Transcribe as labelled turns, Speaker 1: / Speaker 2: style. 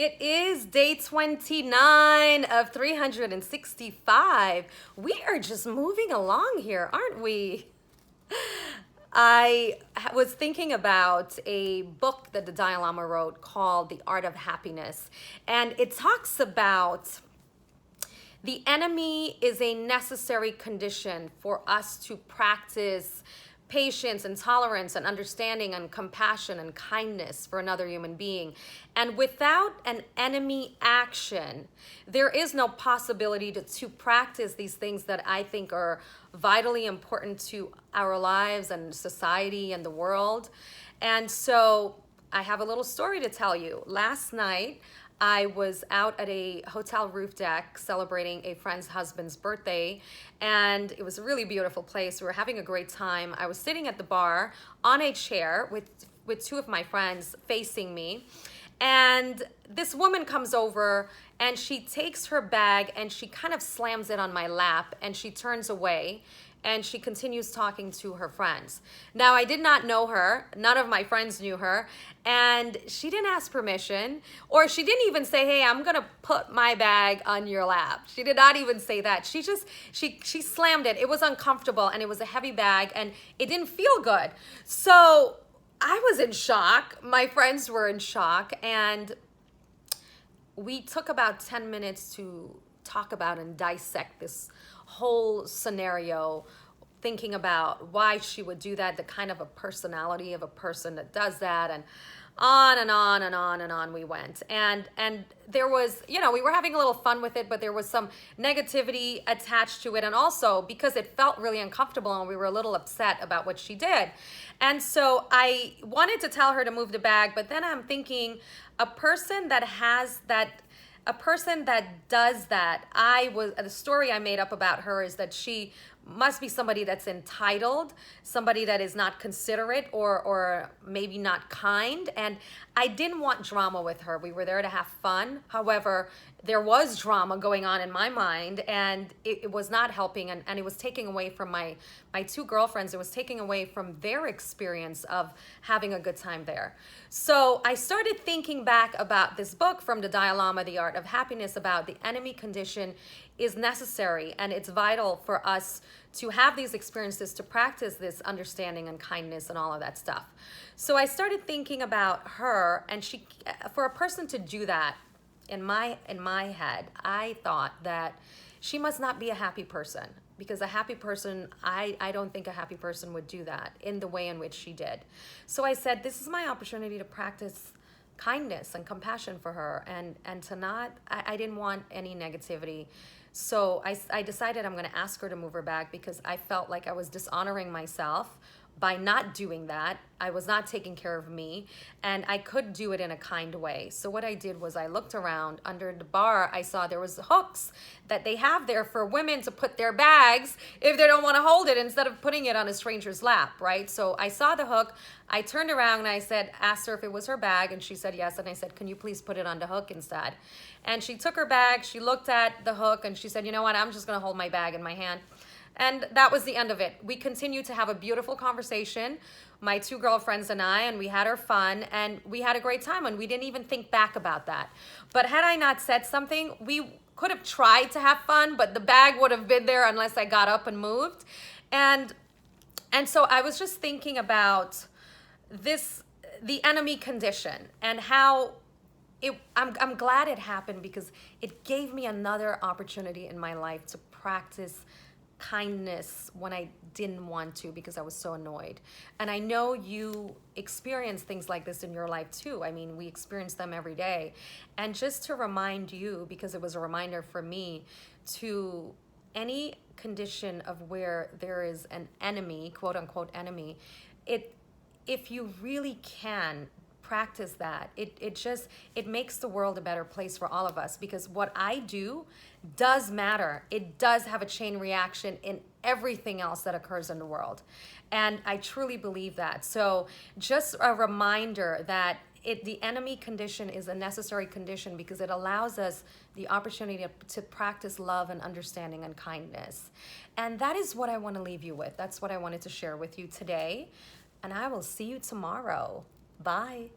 Speaker 1: It is day 29 of 365. We are just moving along here, aren't we? I was thinking about a book that the Dalai Lama wrote called The Art of Happiness. And it talks about the enemy is a necessary condition for us to practice patience and tolerance and understanding and compassion and kindness for another human being. And without an enemy action, there is no possibility to practice these things that I think are vitally important to our lives and society and the world. And so I have a little story to tell you. Last night, I was out at a hotel roof deck celebrating a friend's husband's birthday, and it was a really beautiful place. We were having a great time. I was sitting at the bar on a chair with two of my friends facing me, and this woman comes over and she takes her bag and she kind of slams it on my lap and she turns away and she continues talking to her friends. Now, I did not know her. None of my friends knew her. And she didn't ask permission, or she didn't even say, hey, I'm gonna put my bag on your lap. She did not even say that. She slammed it. It was uncomfortable and it was a heavy bag and it didn't feel good. So I was in shock. My friends were in shock. And we took about 10 minutes to talk about and dissect this whole scenario, thinking about why she would do that, the kind of a personality of a person that does that, and on and on and on and on we went. And there was, we were having a little fun with it, but there was some negativity attached to it, and also because it felt really uncomfortable and we were a little upset about what she did. And so I wanted to tell her to move the bag, but then I'm thinking, a person that does that, the story I made up about her is that she must be somebody that's entitled, somebody that is not considerate or maybe not kind. And I didn't want drama with her. We were there to have fun. However, there was drama going on in my mind, and it was not helping, and it was taking away from my two girlfriends. It was taking away from their experience of having a good time there. So I started thinking back about this book from the Dalai Lama, The Art of Happiness, about the enemy condition is necessary, and it's vital for us to have these experiences, to practice this understanding and kindness and all of that stuff. So I started thinking about her, and for a person to do that, in my head, I thought that she must not be a happy person, because a happy person, I don't think a happy person would do that in the way in which she did. So I said, this is my opportunity to practice kindness and compassion for her, and to not, I didn't want any negativity. So I decided I'm going to ask her to move her bag, because I felt like I was dishonoring myself by not doing that. I was not taking care of me, and I could do it in a kind way. So what I did was I looked around under the bar. I saw there was hooks that they have there for women to put their bags if they don't want to hold it, instead of putting it on a stranger's lap, right? So I saw the hook. I turned around and I asked her if it was her bag, and she said yes. And I said, can you please put it on the hook instead? And she took her bag, she looked at the hook, and she said, you know what, I'm just gonna hold my bag in my hand. And that was the end of it. We continued to have a beautiful conversation, my two girlfriends and I, and we had our fun, and we had a great time, and we didn't even think back about that. But had I not said something, we could have tried to have fun, but the bag would have been there unless I got up and moved. And so I was just thinking about the enemy condition, and how I'm glad it happened, because it gave me another opportunity in my life to practice kindness when I didn't want to, because I was so annoyed. And I know you experience things like this in your life too. I mean, we experience them every day. And just to remind you, because it was a reminder for me, to any condition of where there is an enemy, quote unquote enemy, if you really can practice that, it makes the world a better place for all of us, because what I do does matter. It does have a chain reaction in everything else that occurs in the world, and I truly believe that. So just a reminder that the enemy condition is a necessary condition, because it allows us the opportunity to practice love and understanding and kindness. And that is what I want to leave you with. That's what I wanted to share with you today, and I will see you tomorrow. Bye.